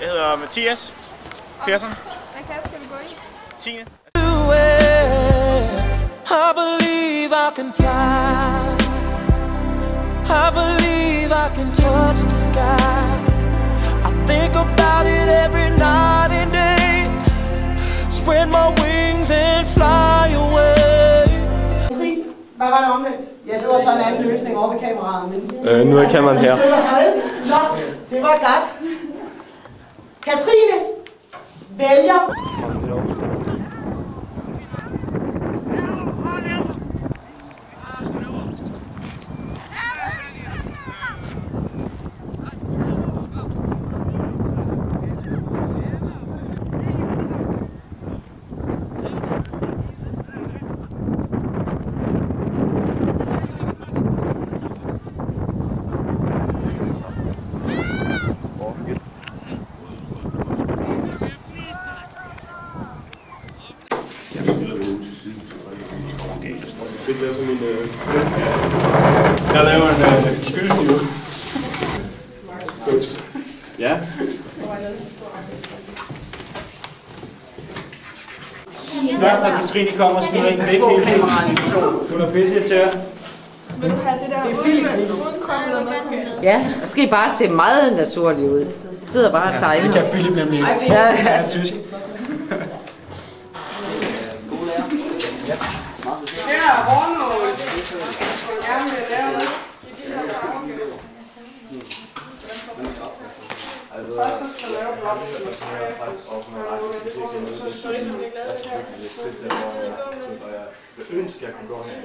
Jeg hedder Mathias Persson. Hvad klasse skal du gå i? 10. I believe I can fly. I believe I can touch the sky. I think about it every night and day. Spread my wings and fly away. Hvad var det omvendt? Ja, det var så en anden løsning over ved kameraet. Men nu er kameraet her. Nå, det var godt. Katrine vælger. Jeg laver en skyldsnive. Ja. Når Katrine kommer, så smider en væk hele tiden. Hun er pisse til jer. Vil du have det der uden krømmel med? Ja, så skal I bare se meget naturligt ud. I sidder bare og sejler. Det kan Philip nemlig ikke. Ja. Han er tysk. Her er Hornål. Jeg skal gerne lave det. Først så skal lave blok. Jeg ønsker, jeg kunne gå hen.